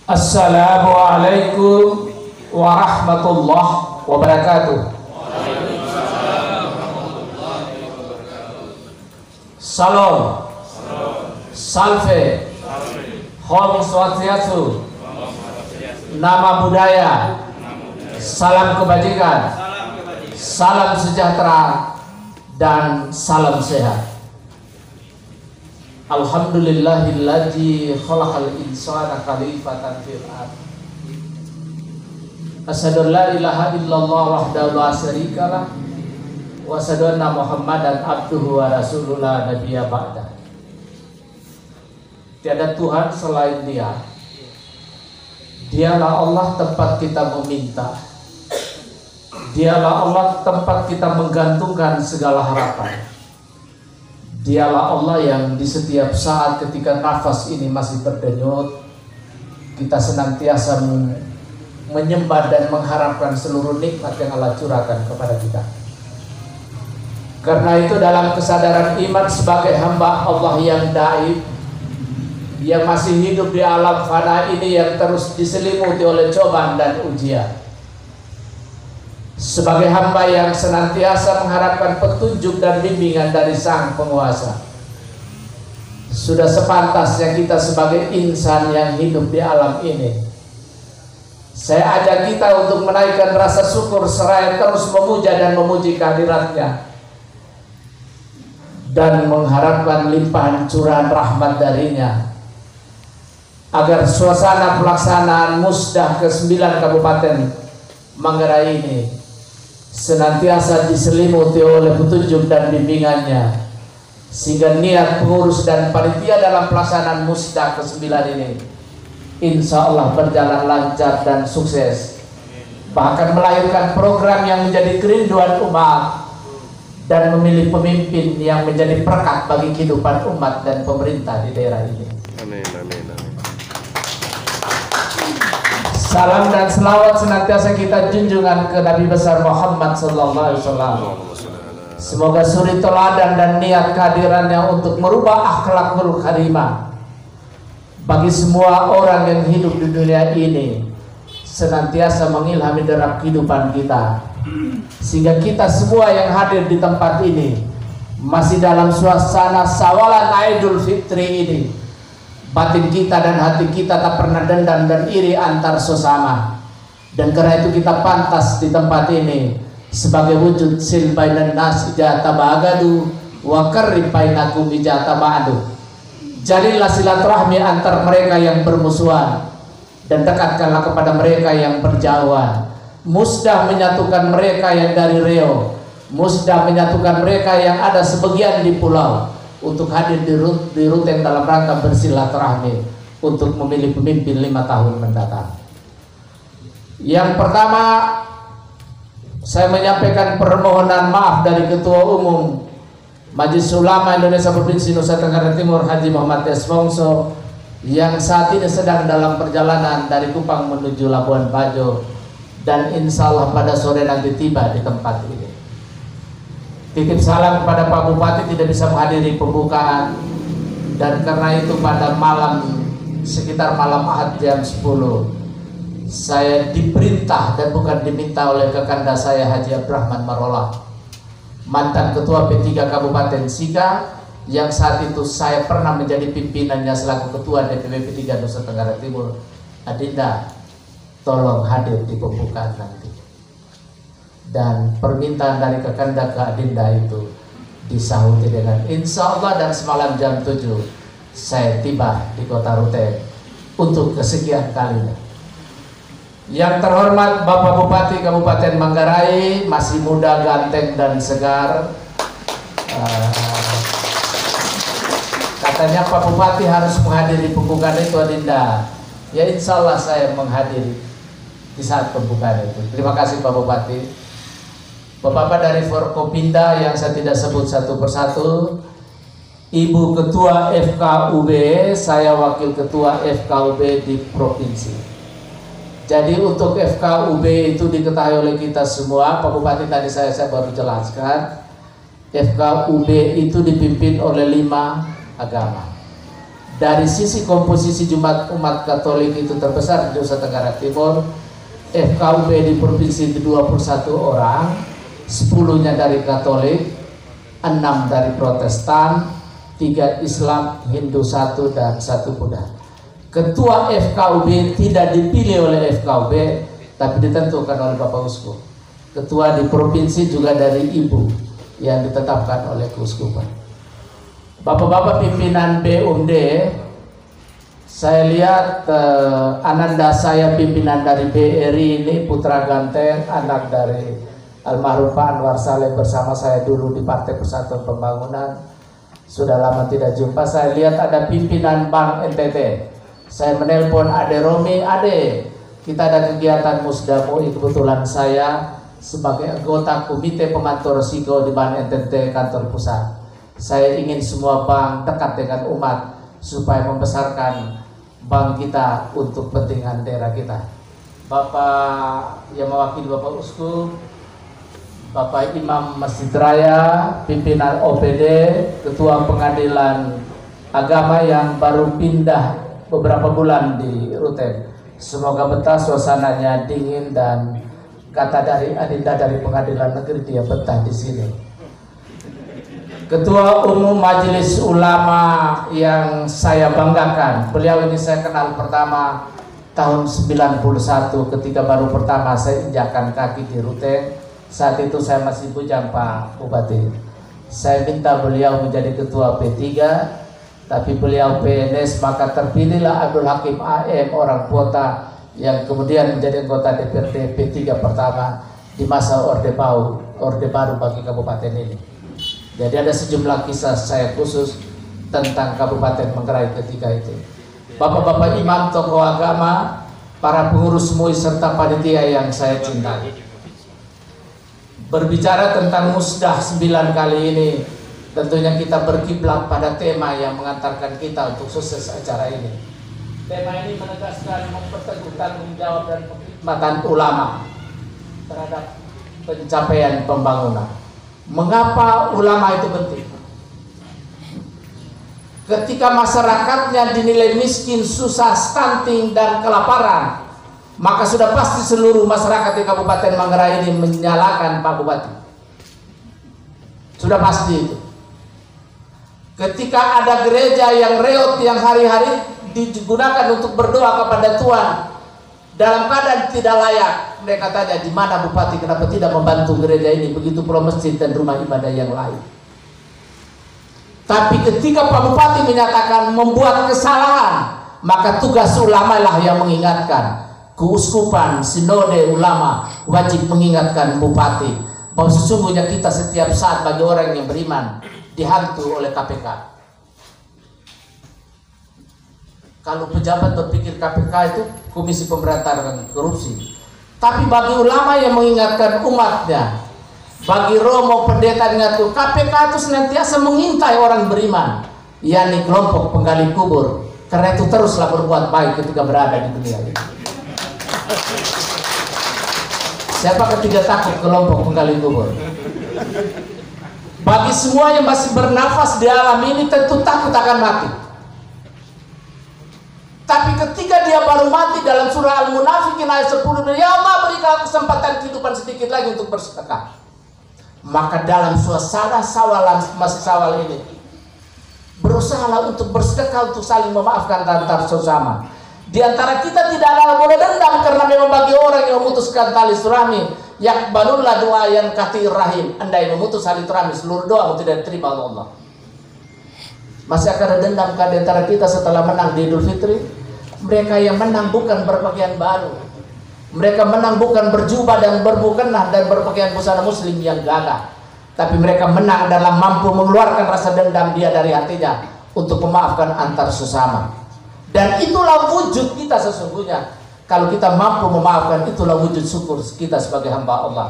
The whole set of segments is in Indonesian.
Assalamualaikum warahmatullahi wabarakatuh. Salam, salve, Om Swastiastu, nama budaya, salam kebajikan, salam sejahtera, dan salam sehat. Alhamdulillahilladzi khalaqal insana khalifatan fil ardh. Asyhadu an la ilaha illallah wahdahu la syarikalah wa asyhadu anna Muhammadan abduhu wa rasuluhu la nabiyya ba'da. Tiada Tuhan selain Dia. Dialah Allah tempat kita meminta. Dialah Allah tempat kita menggantungkan segala harapan. Dialah Allah yang di setiap saat ketika nafas ini masih berdenyut, kita senantiasa menyembah dan mengharapkan seluruh nikmat yang Allah curahkan kepada kita. Karena itu dalam kesadaran iman sebagai hamba Allah yang daib, yang masih hidup di alam fana ini yang terus diselimuti oleh cobaan dan ujian, sebagai hamba yang senantiasa mengharapkan petunjuk dan bimbingan dari Sang Penguasa, sudah sepantasnya kita sebagai insan yang hidup di alam ini, saya ajak kita untuk menaikkan rasa syukur seraya terus memuja dan memuji kehadiratnya, dan mengharapkan limpahan curahan rahmat darinya, agar suasana pelaksanaan musdah ke-9 Kabupaten Manggarai ini senantiasa diselimuti oleh petunjuk dan bimbingannya, sehingga niat pengurus dan panitia dalam pelaksanaan musda ke-9 ini insya Allah berjalan lancar dan sukses, bahkan melahirkan program yang menjadi kerinduan umat dan memilih pemimpin yang menjadi perekat bagi kehidupan umat dan pemerintah di daerah ini. Amin, amin, amin. Salam dan selawat senantiasa kita junjungan ke Nabi besar Muhammad sallallahu alaihi wasallam. Semoga suri teladan dan niat kehadirannya untuk merubah akhlakul karimah bagi semua orang yang hidup di dunia ini senantiasa mengilhami derap kehidupan kita, sehingga kita semua yang hadir di tempat ini masih dalam suasana sawalan Idul Fitri ini, batin kita dan hati kita tak pernah dendam dan iri antar sesama, dan karena itu kita pantas di tempat ini sebagai wujud sil bainan nas ijata bagadu wa karrib bainakum ijata ba'du. Jadilah silaturahmi antar mereka yang bermusuhan dan dekatkanlah kepada mereka yang berjauhan. Musdah menyatukan mereka yang dari Riau, musdah menyatukan mereka yang ada sebagian di pulau, untuk hadir di rutin dalam rangka bersilaturahmi untuk memilih pemimpin 5 tahun mendatang. Yang pertama, saya menyampaikan permohonan maaf dari Ketua Umum Majelis Ulama Indonesia Provinsi Nusa Tenggara Timur Haji Muhammad Desmongso yang saat ini sedang dalam perjalanan dari Kupang menuju Labuan Bajo, dan insya Allah pada sore nanti tiba di tempat ini. Titip salam kepada Pak Bupati tidak bisa menghadiri pembukaan, dan karena itu pada sekitar malam Ahad jam 10 saya diperintah dan bukan diminta oleh Kakanda saya Haji Abdurrahman Marolah, mantan Ketua P3 Kabupaten Sika, yang saat itu saya pernah menjadi pimpinannya selaku Ketua DPW P3 Nusa Tenggara Timur. Adinda, tolong hadir di pembukaan nanti. Dan permintaan dari Kakanda ke Adinda itu disahuti dengan insya Allah, dan semalam jam 7 saya tiba di kota Rute untuk kesekian kalinya. Yang terhormat Bapak Bupati Kabupaten Manggarai, masih muda, ganteng dan segar. Katanya Pak Bupati harus menghadiri pembukaan itu, Adinda. Ya insya Allah saya menghadiri di saat pembukaan itu. Terima kasih Pak Bupati. Bapak-bapak dari Forkopinda yang saya tidak sebut satu persatu, Ibu Ketua FKUB, saya wakil Ketua FKUB di Provinsi. Jadi untuk FKUB itu diketahui oleh kita semua, Pak Bupati tadi saya baru jelaskan, FKUB itu dipimpin oleh 5 agama. Dari sisi komposisi umat Katolik itu terbesar di Nusa Tenggara Timur. FKUB di provinsi itu 21 orang, 10-nya dari Katolik, 6 dari Protestan, 3 Islam, Hindu 1 dan 1 Buddha. Ketua FKUB tidak dipilih oleh FKUB, tapi ditentukan oleh Bapak Uskup. Ketua di provinsi juga dari Ibu yang ditetapkan oleh Keuskupan. Bapak-bapak pimpinan BUMD, saya lihat ananda saya pimpinan dari BRI ini Putra Ganteng, anak dari almarhum Pak Anwar Saleh bersama saya dulu di Partai Persatuan Pembangunan. Sudah lama tidak jumpa. Saya lihat ada pimpinan Bank NTT. Saya menelpon Ade Romi, Ade, kita ada kegiatan Musda MUI. Kebetulan saya sebagai anggota Komite Pemantau Risiko di Bank NTT kantor pusat. Saya ingin semua bank dekat dengan umat supaya membesarkan bank kita untuk kepentingan daerah kita. Bapak yang mewakili Bapak Uskup, Bapak Imam Masjid Raya, pimpinan OPD, Ketua Pengadilan Agama yang baru pindah beberapa bulan di Ruteng. Semoga betah, suasananya dingin, dan kata dari adinda dari Pengadilan Negeri dia betah di sini. Ketua Umum Majelis Ulama yang saya banggakan, beliau ini saya kenal pertama tahun 91 ketika baru pertama saya injakan kaki di Ruteng. Saat itu saya masih bujang Pak Bupati. Saya minta beliau menjadi ketua P3, tapi beliau PNS, maka terpilihlah Abdul Hakim AM orang Kuota yang kemudian menjadi anggota DPRD P3 pertama di masa Orde Baru bagi kabupaten ini. Jadi ada sejumlah kisah saya khusus tentang Kabupaten Manggarai ketika itu. Bapak-bapak imam, tokoh agama, para pengurus MUI serta panitia yang saya cintai. Berbicara tentang Musdah 9 kali ini, tentunya kita berkiblat pada tema yang mengantarkan kita untuk sukses acara ini. Tema ini menegaskan memperteguh tanggung jawab dan kekhidmatan ulama terhadap pencapaian pembangunan. Mengapa ulama itu penting? Ketika masyarakatnya dinilai miskin, susah, stunting, dan kelaparan, maka sudah pasti seluruh masyarakat di Kabupaten Manggarai ini menyalahkan Pak Bupati. Sudah pasti itu. Ketika ada gereja yang reot, yang hari-hari digunakan untuk berdoa kepada Tuhan dalam keadaan tidak layak, mereka tanya, di mana Bupati, kenapa tidak membantu gereja ini? Begitu pula masjid dan rumah ibadah yang lain. Tapi ketika Pak Bupati menyatakan membuat kesalahan, maka tugas ulama lah yang mengingatkan. Keuskupan, sinode ulama wajib mengingatkan Bupati bahwa sesungguhnya kita setiap saat bagi orang yang beriman dihantu oleh KPK. Kalau pejabat berpikir KPK itu Komisi Pemberantasan Korupsi, tapi bagi ulama yang mengingatkan umatnya, bagi Romo pendeta mengingatkan KPK itu senantiasa mengintai orang beriman, yakni kelompok penggali kubur. Karena itu teruslah berbuat baik ketika berada di dunia ini. Siapa ketiga takut kelompok penggali kubur? Bagi semua yang masih bernafas di alam ini tentu takut akan mati. Tapi ketika dia baru mati, dalam surah Al-Munafikin ayat 10, ya Allah berikan kesempatan kehidupan sedikit lagi untuk bersedekah. Maka dalam suasana masih sawal ini, berusahalah untuk bersedekah, untuk saling memaafkan antar sesama. Di antara kita tidak ada boleh dendam, karena memang bagi orang yang memutuskan tali silaturahmi, yakbalullah doa yang kathir rahim. Andai memutus tali silaturahmi, seluruh doa tidak diterima oleh Allah. Masih akan ada dendam di antara kita setelah menang di Idul Fitri? Mereka yang menang bukan berpakaian baru, mereka menang bukan berjubah dan bermukena dan berpakaian busana muslim yang gagah, tapi mereka menang dalam mampu mengeluarkan rasa dendam dia dari hatinya untuk memaafkan antar sesama. Dan itulah wujud kita sesungguhnya. Kalau kita mampu memaafkan, itulah wujud syukur kita sebagai hamba Allah.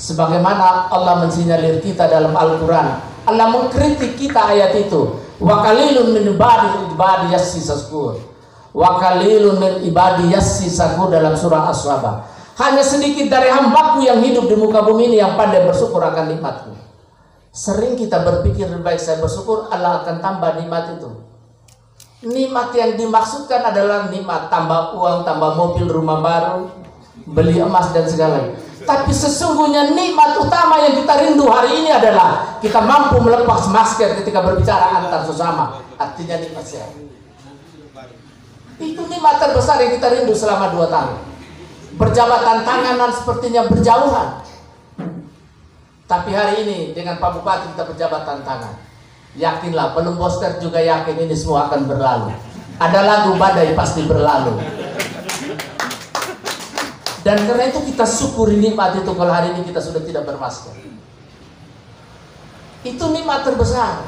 Sebagaimana Allah mensinyalir kita dalam Al-Quran, Allah mengkritik kita ayat itu. Wa qalilun min ibadi yassisaskur. Wa qalilun min ibadi yassisaskur dalam surah As-Sabah. Hanya sedikit dari hambaku yang hidup di muka bumi ini yang pandai bersyukur akan nikmatku. Sering kita berpikir lebih baik saya bersyukur, Allah akan tambah nikmat itu. Nikmat yang dimaksudkan adalah nikmat tambah uang, tambah mobil, rumah baru, beli emas dan segala. Tapi sesungguhnya nikmat utama yang kita rindu hari ini adalah kita mampu melepas masker ketika berbicara antar sesama. Artinya nikmat sehat. Itu nikmat terbesar yang kita rindu selama 2 tahun. Berjabatan tanganan sepertinya berjauhan. Tapi hari ini dengan Pak Bupati kita berjabatan tangan. Yakinlah, belum poster juga yakin ini semua akan berlalu. Ada lagu badai pasti berlalu. Dan karena itu kita syukuri nikmat itu kalau hari ini kita sudah tidak bermasker. Itu nikmat terbesar.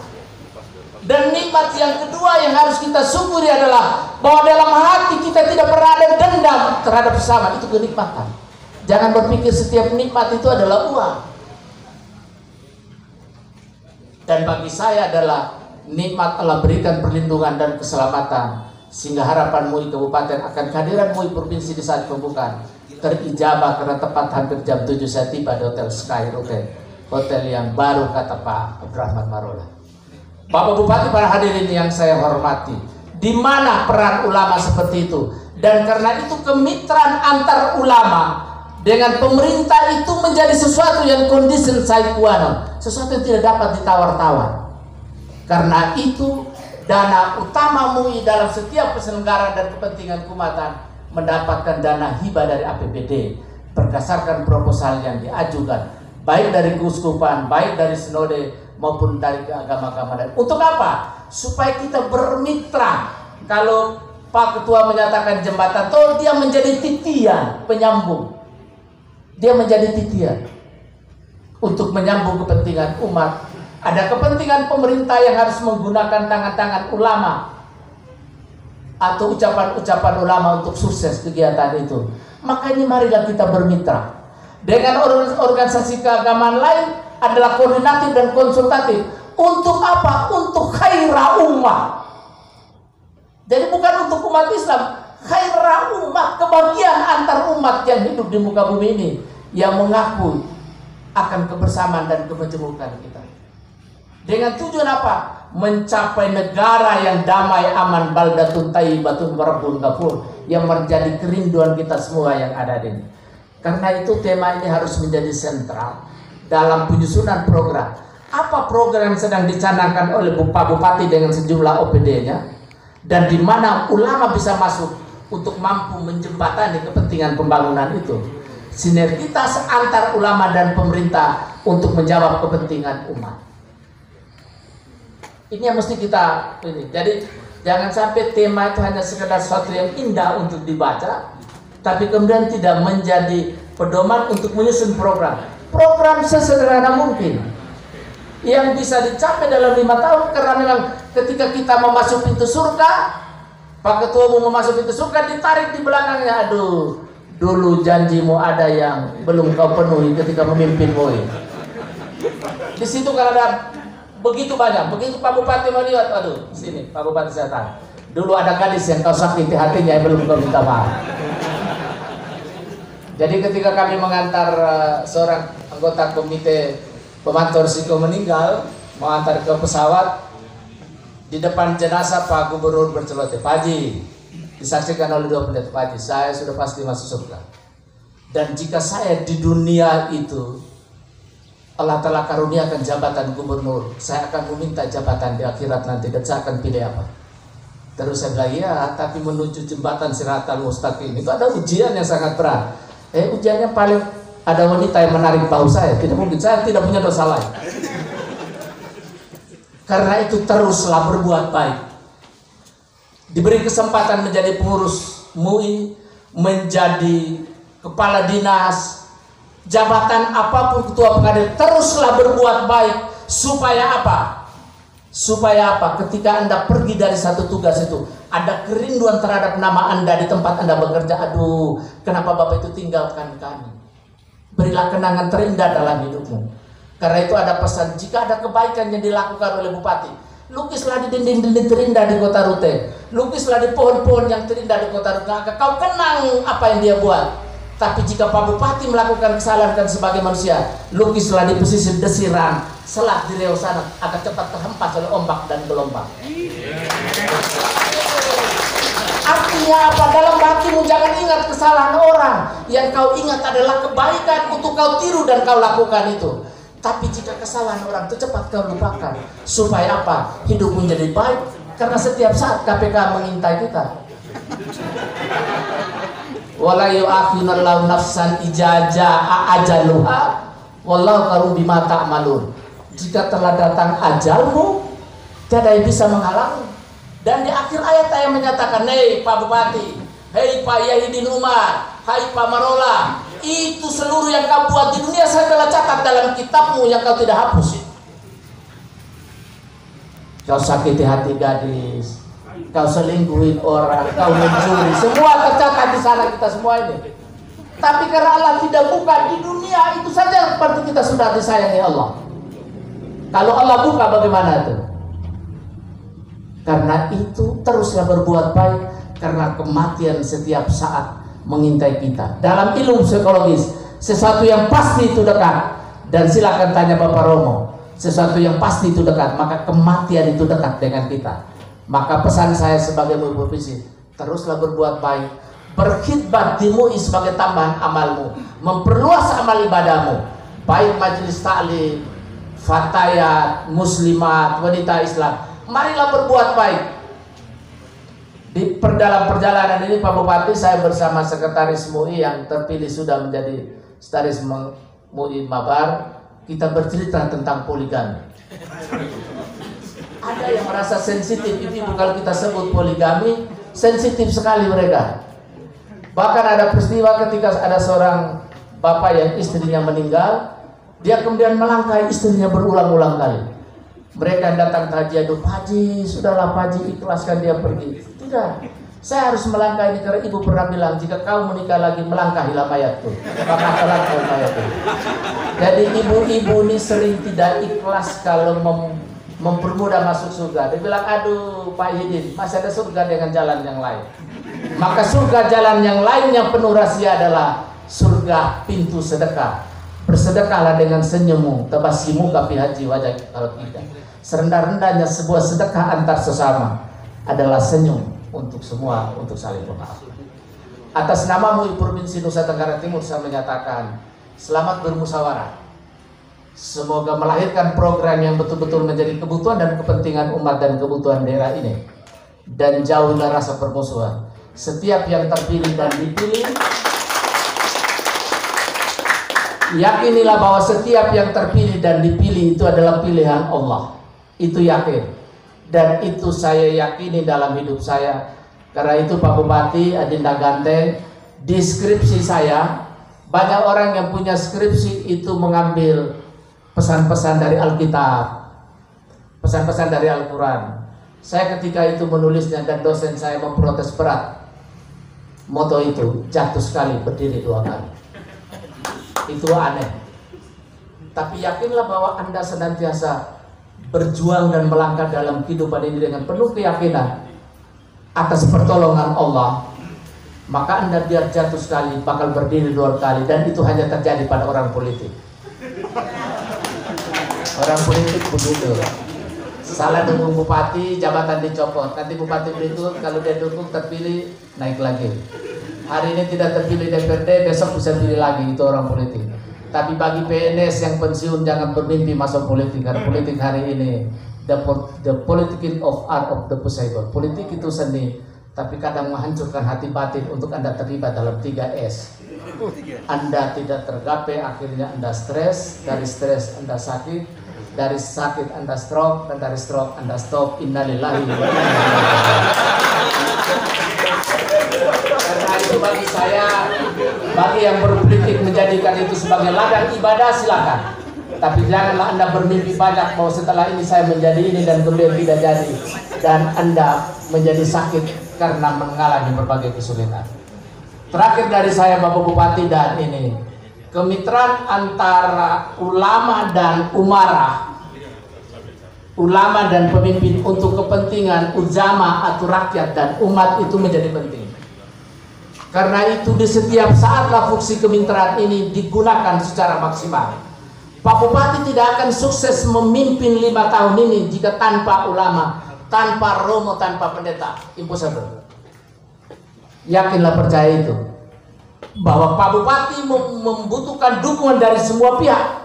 Dan nikmat yang kedua yang harus kita syukuri adalah bahwa dalam hati kita tidak pernah ada dendam terhadap sesama. Itu kenikmatan. Jangan berpikir setiap nikmat itu adalah uang. Dan bagi saya adalah nikmat Allah berikan perlindungan dan keselamatan, sehingga harapan MUI Kabupaten akan kehadiran MUI Provinsi di saat pembukaan terijabah karena tepat hampir jam 7 saya tiba di Hotel Sky Hotel yang baru, kata Pak Abdurrahman Marola. Bapak Bupati, para hadirin yang saya hormati, di mana peran ulama seperti itu? Dan karena itu kemitraan antar ulama dengan pemerintah itu menjadi sesuatu yang condition sine qua non, sesuatu yang tidak dapat ditawar-tawar. Karena itu dana utama MUI dalam setiap penyelenggaraan dan kepentingan keumatan mendapatkan dana hibah dari APBD berdasarkan proposal yang diajukan, baik dari keuskupan, baik dari sinode maupun dari agama-agama. Dan untuk apa? Supaya kita bermitra. Kalau Pak Ketua menyatakan jembatan tol, dia menjadi titian penyambung. Dia menjadi titian untuk menyambung kepentingan umat. Ada kepentingan pemerintah yang harus menggunakan tangan-tangan ulama atau ucapan-ucapan ulama untuk sukses kegiatan itu. Makanya marilah kita bermitra dengan organisasi keagamaan lain, adalah koordinatif dan konsultatif. Untuk apa? Untuk khaira umat. Jadi bukan untuk umat Islam, khaira umat, kebahagiaan antar umat yang hidup di muka bumi ini, yang mengaku akan kebersamaan dan kemajemukan kita. Dengan tujuan apa? Mencapai negara yang damai, aman, baldatun thayyibatun warabbun ghafur, yang menjadi kerinduan kita semua yang ada di sini. Karena itu tema ini harus menjadi sentral dalam penyusunan program. Apa program yang sedang dicanangkan oleh Pak Bupati dengan sejumlah OPD-nya, dan di mana ulama bisa masuk untuk mampu menjembatani kepentingan pembangunan itu. Sinergitas antar ulama dan pemerintah untuk menjawab kepentingan umat. Ini yang mesti kita ini. Jadi jangan sampai tema itu hanya sekedar sesuatu yang indah untuk dibaca, tapi kemudian tidak menjadi pedoman untuk menyusun program. Program sesederhana mungkin yang bisa dicapai dalam 5 tahun, karena memang ketika kita memasuki pintu surga, Pak Ketua mau masuk pintu surga, ditarik di belakangnya, aduh, dulu janjimu ada yang belum kau penuhi ketika memimpin MUI. Di situ kan ada begitu banyak. Begitu Pak Bupati melihat, aduh, sini Pak Bupati Selatan, dulu ada gadis yang kau sakiti hatinya yang belum kau minta maaf. Jadi ketika kami mengantar seorang anggota komite pemantau risiko meninggal, mengantar ke pesawat, di depan jenazah Pak Gubernur berceloteh, Pak Haji, disaksikan oleh 2 pendeta, Pak Haji, saya sudah pasti masuk surga. Dan jika saya di dunia itu Allah telah karuniakan jabatan gubernur, saya akan meminta jabatan di akhirat nanti, dan saya akan pilih apa? Terus saya bilang, ya, tapi menuju jembatan Siratal Mustaqim itu ada ujian yang sangat berat. Ujiannya paling ada wanita yang menarik bahu saya, tidak mungkin, saya tidak punya dosa lain. Karena itu teruslah berbuat baik. Diberi kesempatan menjadi pengurus MUI, menjadi kepala dinas, jabatan apapun, ketua pengadilan, teruslah berbuat baik. Supaya apa? Supaya apa? Ketika Anda pergi dari satu tugas itu, ada kerinduan terhadap nama Anda di tempat Anda bekerja. Aduh, kenapa Bapak itu tinggalkan kami? Berilah kenangan terindah dalam hidupmu. Karena itu ada pesan, jika ada kebaikan yang dilakukan oleh Bupati, lukislah di dinding-dinding terindah di Kota Rute, lukislah di pohon-pohon yang terindah di Kota Rute, agar kau kenang apa yang dia buat. Tapi jika Pak Bupati melakukan kesalahan dan sebagai manusia, lukislah di pesisir desiran, Selat di Riau sana, akan cepat terhempas oleh ombak dan gelombang. Artinya apa? Dalam hatimu jangan ingat kesalahan orang. Yang kau ingat adalah kebaikan untuk kau tiru dan kau lakukan itu. Tapi jika kesalahan orang itu cepat kau lupakan. Supaya apa? Hidupmu menjadi baik. Karena setiap saat KPK mengintai kita. Wala yu'akhirullahu nafsan ijaja'a ajaluha wallahu karum bima ta'malun. Jika telah datang ajalmu, tiada yang bisa menghalangi. Dan di akhir ayat saya menyatakan, hei Pak Bupati, hei Pak Yahidin Umar, hai Pak Marola, itu seluruh yang kau buat di dunia saya telah catat dalam kitabmu yang kau tidak hapus. Kau sakiti hati gadis, kau selingkuhin orang, kau mencuri, semua tercatat di sana kita semua ini. Tapi karena Allah tidak buka di dunia itu saja berarti kita sudah disayangi Allah. Kalau Allah buka bagaimana itu? Karena itu teruslah berbuat baik, karena kematian setiap saat mengintai kita. Dalam ilmu psikologis, sesuatu yang pasti itu dekat. Dan silakan tanya Bapak Romo, sesuatu yang pasti itu dekat, maka kematian itu dekat dengan kita. Maka pesan saya sebagai murid profesi, teruslah berbuat baik, berkhidmat di MUI sebagai tambahan amalmu, memperluas amal ibadahmu, baik majelis taklim, fatayat, muslimat, wanita Islam. Marilah berbuat baik. Di dalam perjalanan ini Pak Bupati, saya bersama sekretaris MUI yang terpilih sudah menjadi sekretaris MUI Mabar, kita bercerita tentang poligami. Ada yang merasa sensitif, ibu kalau kita sebut poligami, sensitif sekali mereka. Bahkan ada peristiwa ketika ada seorang bapak yang istrinya meninggal, dia kemudian melangkahi istrinya berulang-ulang kali. Mereka datang kajian, Pak Haji, sudahlah Pak Haji, ikhlaskan dia pergi. Tidak, saya harus melangkahi ini karena ibu pernah bilang, jika kau menikah lagi melangkahilah mayatku, maka melangkahi mayatku. Jadi ibu-ibu ini sering tidak ikhlas kalau mempermudah masuk surga. Dia bilang, aduh Pak Yidin, masih ada surga dengan jalan yang lain. Maka surga jalan yang lain yang penuh rahasia adalah surga pintu sedekah. Bersedekahlah dengan senyummu, tabasimu kafi haji wajah kalau tidak. Serendah-rendahnya sebuah sedekah antar sesama adalah senyum untuk semua, untuk saling memaafkan. Atas nama MUI Provinsi Nusa Tenggara Timur saya menyatakan selamat bermusyawarah. Semoga melahirkan program yang betul-betul menjadi kebutuhan dan kepentingan umat dan kebutuhan daerah ini. Dan jauhlah rasa permusuhan. Setiap yang terpilih dan dipilih, yakinilah bahwa setiap yang terpilih dan dipilih itu adalah pilihan Allah. Itu yakin. Dan itu saya yakini dalam hidup saya. Karena itu Pak Bupati Adinda Ganteng, di skripsi saya, banyak orang yang punya skripsi itu mengambil pesan-pesan dari Alkitab, pesan-pesan dari Al-Quran. Saya ketika itu menulisnya dan dosen saya memprotes berat. Moto itu jatuh sekali, berdiri 2 kali. Itu aneh. Tapi yakinlah bahwa Anda senantiasa berjuang dan melangkah dalam kehidupan ini dengan penuh keyakinan atas pertolongan Allah. Maka Anda biar jatuh sekali bakal berdiri 2 kali. Dan itu hanya terjadi pada orang politik. Orang politik begitu. Salah dukung bupati, jabatan dicopot. Nanti bupati berikut kalau dia dukung terpilih, naik lagi. Hari ini tidak terpilih DPRD, besok bisa pilih lagi. Itu orang politik. Tapi bagi PNS yang pensiun jangan bermimpi masuk politik. Karena politik hari ini the political of art of the possible. Politik itu seni, tapi kadang menghancurkan hati batin untuk Anda terlibat dalam 3S. Anda tidak tergapai, akhirnya Anda stres. Dari stres Anda sakit, dari sakit Anda stroke, dan dari stroke Anda stop. Innalillahi wa inna ilaihi raji'un. Karena itu bagi saya, bagi yang berpolitik menjadikan itu sebagai ladang ibadah, silakan. Tapi janganlah Anda bermimpi banyak bahwa setelah ini saya menjadi ini dan kemudian tidak jadi, dan Anda menjadi sakit karena mengalami berbagai kesulitan. Terakhir dari saya Bapak Bupati dan ini, kemitraan antara ulama dan umarah, ulama dan pemimpin untuk kepentingan ujama atau rakyat dan umat itu menjadi penting. Karena itu di setiap saatlah fungsi kemitraan ini digunakan secara maksimal. Pak Bupati tidak akan sukses memimpin 5 tahun ini jika tanpa ulama, tanpa romo, tanpa pendeta. Impossible. Yakinlah, percaya itu, bahwa Pak Bupati membutuhkan dukungan dari semua pihak.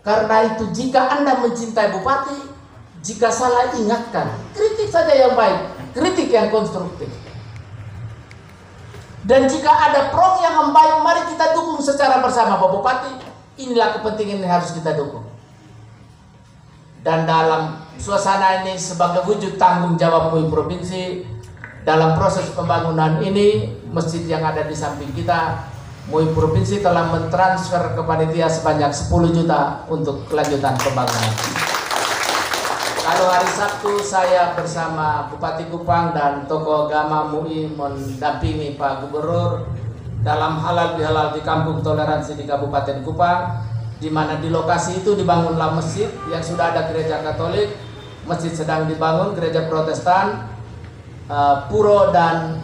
Karena itu jika Anda mencintai Bupati, jika salah ingatkan, kritik saja yang baik, kritik yang konstruktif. Dan jika ada program yang baik, mari kita dukung secara bersama Pak Bupati. Inilah kepentingan yang harus kita dukung. Dan dalam suasana ini sebagai wujud tanggung jawab MUI Provinsi dalam proses pembangunan ini, masjid yang ada di samping kita, MUI Provinsi telah mentransfer ke panitia sebanyak 10 juta untuk kelanjutan pembangunan. Kalau hari Sabtu saya bersama Bupati Kupang dan tokoh agama MUI mendampingi Pak Gubernur dalam halal bihalal di Kampung Toleransi di Kabupaten Kupang, di mana di lokasi itu dibangunlah masjid yang sudah ada gereja Katolik, masjid sedang dibangun, gereja Protestan, puro dan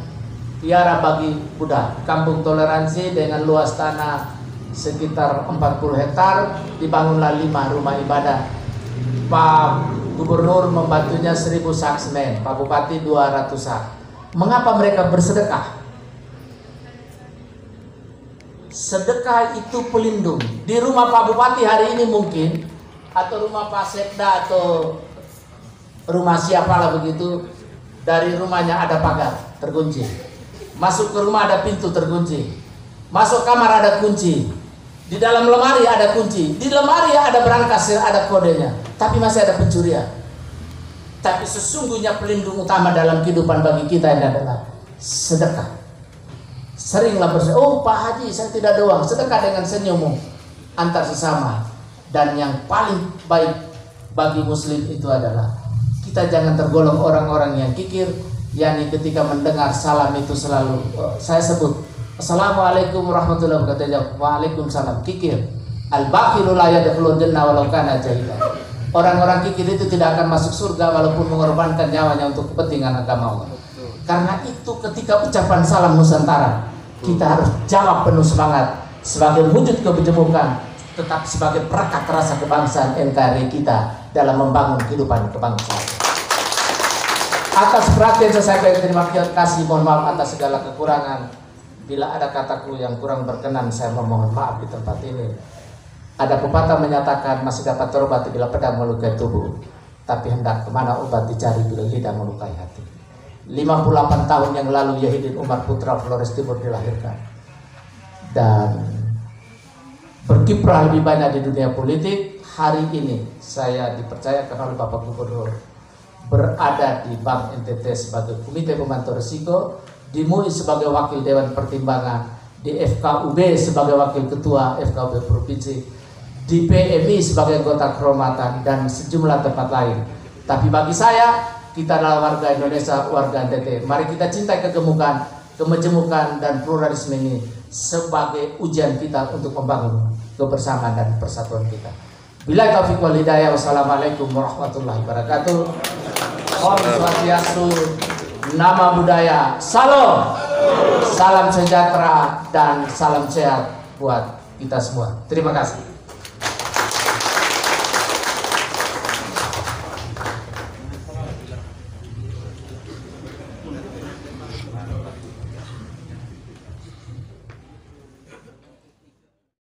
biara bagi Buddha. Kampung Toleransi dengan luas tanah sekitar 40 hektar dibangunlah 5 rumah ibadah. Pak Gubernur membantunya 1000 sak semen, Pak Bupati 200 sak. Mengapa mereka bersedekah? Sedekah itu pelindung. Di rumah Pak Bupati hari ini mungkin, atau rumah Pak Sekda atau rumah siapalah begitu, dari rumahnya ada pagar terkunci. Masuk ke rumah ada pintu terkunci. Masuk kamar ada kunci. Di dalam lemari ada kunci. Di lemari ada berangkas, ada kodenya. Tapi masih ada pencurian. Tapi sesungguhnya pelindung utama dalam kehidupan bagi kita ini adalah sedekah. Seringlah bersedekah. Oh Pak Haji, saya tidak ada uang. Sedekah dengan senyummu antar sesama. Dan yang paling baik bagi muslim itu adalah kita jangan tergolong orang-orang yang kikir, yakni ketika mendengar salam itu selalu saya sebut Assalamualaikum warahmatullahi wabarakatuh. Waalaikumsalam. Kikir. Al-baqilu la yadkhulul jannah walau kana jahilan. Orang-orang kikir itu tidak akan masuk surga walaupun mengorbankan nyawanya untuk kepentingan agama Allah. Karena itu ketika ucapan salam Nusantara, kita harus jawab penuh semangat sebagai wujud keberjemukan, tetap sebagai perekat rasa kebangsaan NKRI kita dalam membangun kehidupan kebangsaan. Atas perhatian saya sampaikan terima kasih, mohon maaf atas segala kekurangan. Bila ada kataku yang kurang berkenan, saya memohon maaf di tempat ini. Ada pepatah menyatakan masih dapat berobat bila pedang melukai tubuh, tapi hendak kemana obat dicari bila lidah melukai hati. 58 tahun yang lalu Yahidin Umar Putra Flores Timur dilahirkan dan berkiprah lebih banyak di dunia politik. Hari ini saya dipercayakan oleh Bapak Gubernur berada di Bank NTT sebagai Komite Pemantau Risiko, di MUI sebagai Wakil Dewan Pertimbangan, di FKUB sebagai Wakil Ketua FKUB Provinsi, di PMI sebagai anggota kehormatan, dan sejumlah tempat lain. Tapi bagi saya, kita adalah warga Indonesia, warga NTT. Mari kita cintai kegemukan, kemejemukan, dan pluralisme ini sebagai ujian kita untuk membangun kebersamaan dan persatuan kita. Billahi taufiq wal hidayah. Wassalamualaikum warahmatullahi wabarakatuh. Om Swastiastu, nama budaya, salam, salam sejahtera dan salam sehat buat kita semua. Terima kasih.